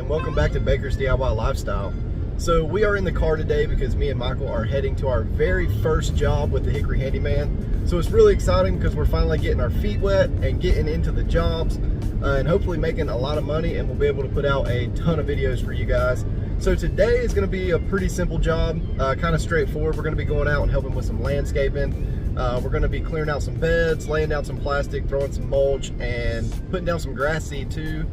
and welcome back to Baker's DIY Lifestyle. So we are in the car today because me and Michael are heading to our very first job with the Hickory Handyman. So it's really exciting because we're finally getting our feet wet and getting into the jobs and hopefully making a lot of money, and we'll be able to put out a ton of videos for you guys. So today is going to be a pretty simple job, kind of straightforward. We're going to be going out and helping with some landscaping. We're going to be clearing out some beds, laying down some plastic, throwing some mulch, and putting down some grass seed too,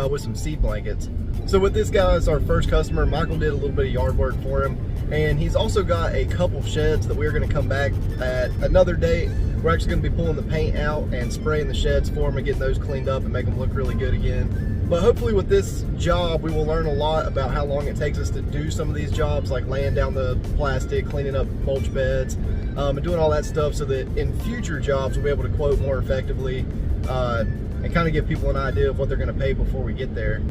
with some seed blankets. So with this guy as our first customer, Michael did a little bit of yard work for him, and he's also got a couple sheds that we're going to come back at another date. We're actually going to be pulling the paint out and spraying the sheds for him and getting those cleaned up and make them look really good again. But hopefully with this job, we will learn a lot about how long it takes us to do some of these jobs, like laying down the plastic, cleaning up mulch beds, and doing all that stuff, so that in future jobs we'll be able to quote more effectively and kind of give people an idea of what they're going to pay before we get there.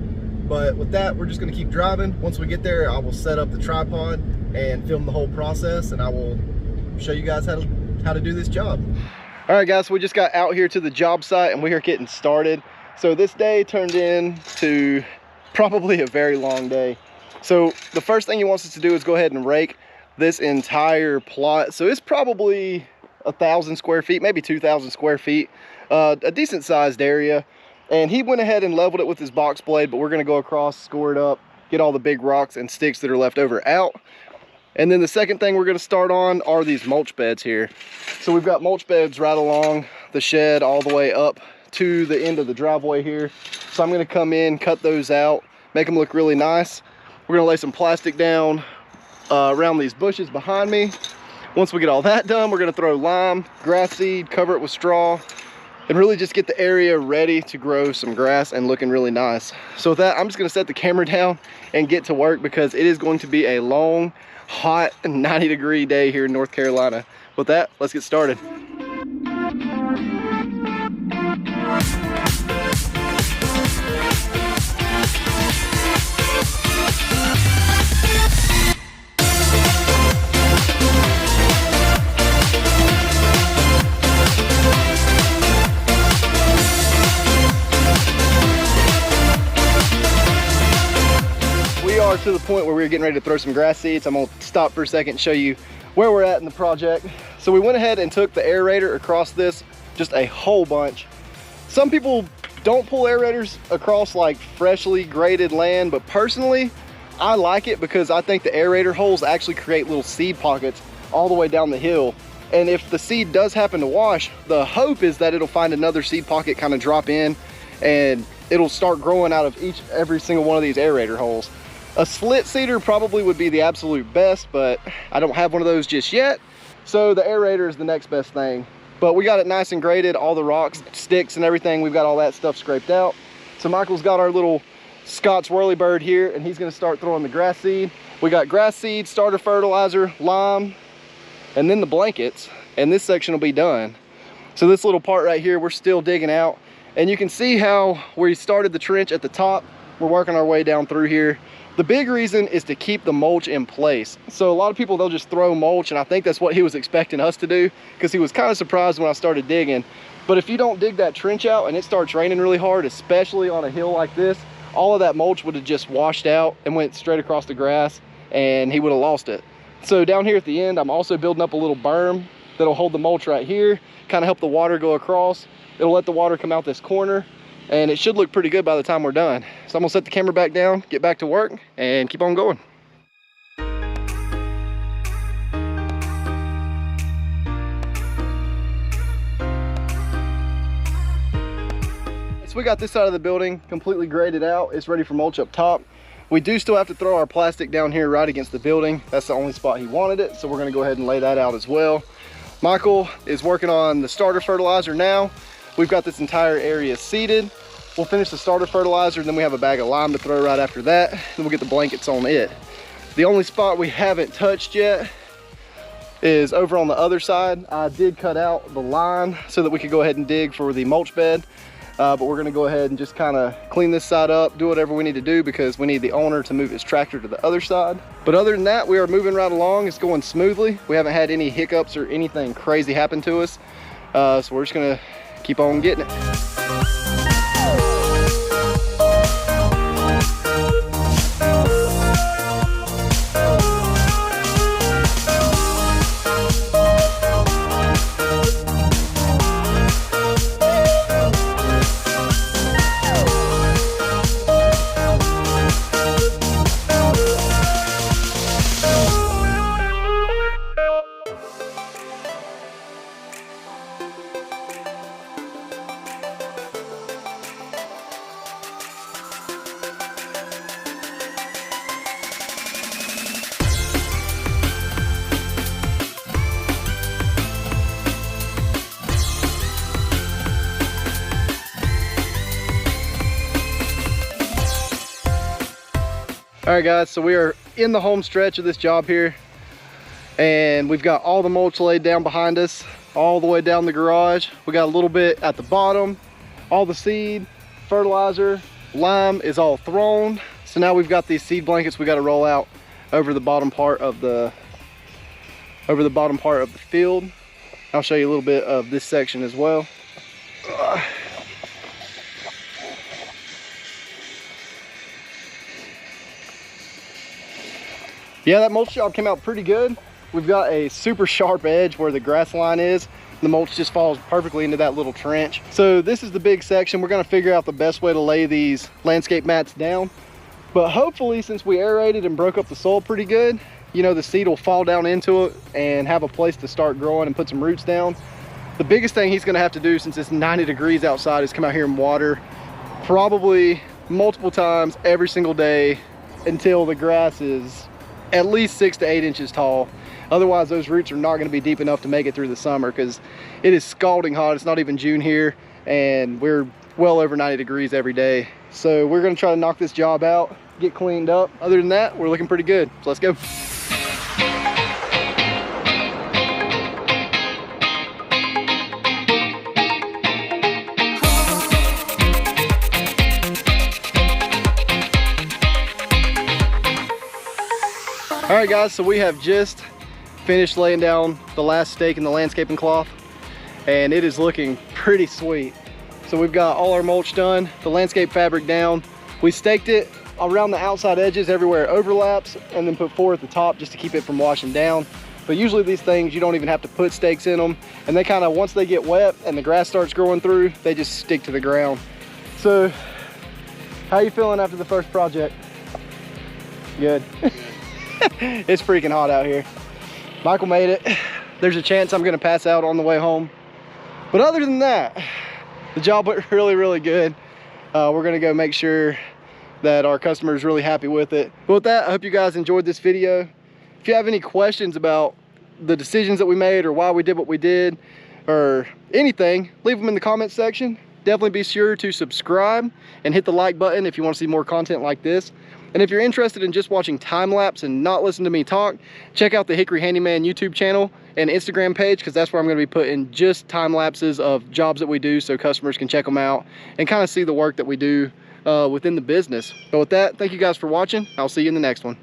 But with that, we're just going to keep driving. Once we get there, I will set up the tripod and film the whole process, and I will show you guys how to do this job. All right guys, so we just got out here to the job site and we are getting started. So this day turned into probably a very long day. So the first thing he wants us to do is go ahead and rake this entire plot. So it's probably 1,000 square feet, maybe 2,000 square feet, a decent sized area. And he went ahead and leveled it with his box blade, but we're gonna go across, score it up, get all the big rocks and sticks that are left over out. And then the second thing we're gonna start on are these mulch beds here. So we've got mulch beds right along the shed all the way up to the end of the driveway here. So I'm gonna come in, cut those out, make them look really nice. We're gonna lay some plastic down around these bushes behind me. Once we get all that done, we're gonna throw lime, grass seed, cover it with straw, and really just get the area ready to grow some grass and looking really nice. So with that, I'm just gonna set the camera down and get to work, because it is going to be a long, hot 90-degree day here in North Carolina. With that, let's get started. We are to the point where we're getting ready to throw some grass seeds. I'm gonna stop for a second and show you where we're at in the project. So we went ahead and took the aerator across this, just a whole bunch. Some people don't pull aerators across like freshly graded land, but personally, I like it because I think the aerator holes actually create little seed pockets all the way down the hill. And if the seed does happen to wash, the hope is that it'll find another seed pocket, kind of drop in, and it'll start growing out of every single one of these aerator holes. A slit seeder probably would be the absolute best, but I don't have one of those just yet. So the aerator is the next best thing. But we got it nice and graded, all the rocks, sticks and everything. We've got all that stuff scraped out. So Michael's got our little Scott's whirlybird here, and he's gonna start throwing the grass seed. We got grass seed, starter fertilizer, lime, and then the blankets, and this section will be done. So this little part right here, we're still digging out. And you can see how we started the trench at the top. We're working our way down through here. The big reason is to keep the mulch in place. So a lot of people, they'll just throw mulch, and I think that's what he was expecting us to do, because he was kind of surprised when I started digging. But if you don't dig that trench out and it starts raining really hard, especially on a hill like this, all of that mulch would have just washed out and went straight across the grass, and he would have lost it. So down here at the end, I'm also building up a little berm that'll hold the mulch right here, kind of help the water go across. It'll let the water come out this corner, and it should look pretty good by the time we're done. So I'm gonna set the camera back down, get back to work, and keep on going. So we got this side of the building completely graded out. It's ready for mulch up top. We do still have to throw our plastic down here right against the building. That's the only spot he wanted it, so we're gonna go ahead and lay that out as well. Michael is working on the starter fertilizer now. We've got this entire area seeded. We'll finish the starter fertilizer, and then we have a bag of lime to throw right after that. Then we'll get the blankets on it. The only spot we haven't touched yet is over on the other side. I did cut out the line so that we could go ahead and dig for the mulch bed. But we're gonna go ahead and just kind of clean this side up, do whatever we need to do, because we need the owner to move his tractor to the other side. But other than that, we are moving right along. It's going smoothly. We haven't had any hiccups or anything crazy happen to us. So we're just gonna keep on getting it. All right guys, so we are in the home stretch of this job here, and we've got all the mulch laid down behind us, all the way down the garage. We got a little bit at the bottom. All the seed, fertilizer, lime is all thrown. So now we've got these seed blankets we got to roll out over the bottom part of the field. I'll show you a little bit of this section as well. Yeah, that mulch job came out pretty good. We've got a super sharp edge where the grass line is. The mulch just falls perfectly into that little trench. So this is the big section. We're gonna figure out the best way to lay these landscape mats down. But hopefully, since we aerated and broke up the soil pretty good, you know, the seed will fall down into it and have a place to start growing and put some roots down. The biggest thing he's gonna have to do, since it's 90 degrees outside, is come out here and water probably multiple times every single day until the grass is at least 6 to 8 inches tall. Otherwise, those roots are not going to be deep enough to make it through the summer, because it is scalding hot. It's not even June here, and we're well over 90 degrees every day. So we're going to try to knock this job out, get cleaned up. Other than that, we're looking pretty good. So let's go. All right guys, so we have just finished laying down the last stake in the landscaping cloth, and it is looking pretty sweet. So we've got all our mulch done, the landscape fabric down. We staked it around the outside edges everywhere it overlaps, and then put 4 at the top just to keep it from washing down. But usually these things, you don't even have to put stakes in them, and they kind of, once they get wet and the grass starts growing through, they just stick to the ground. So how you feeling after the first project? Good. It's freaking hot out here. Michael made it. There's a chance I'm gonna pass out on the way home. But other than that, the job went really, really good. We're gonna go make sure that our customer is really happy with it. But with that, I hope you guys enjoyed this video. If you have any questions about the decisions that we made, or why we did what we did, or anything, leave them in the comments section. Definitely be sure to subscribe and hit the like button if you want to see more content like this. And if you're interested in just watching time-lapse and not listen to me talk, check out the Hickory Handyman YouTube channel and Instagram page, because that's where I'm going to be putting just time-lapses of jobs that we do, so customers can check them out and kind of see the work that we do within the business. But with that, thank you guys for watching. I'll see you in the next one.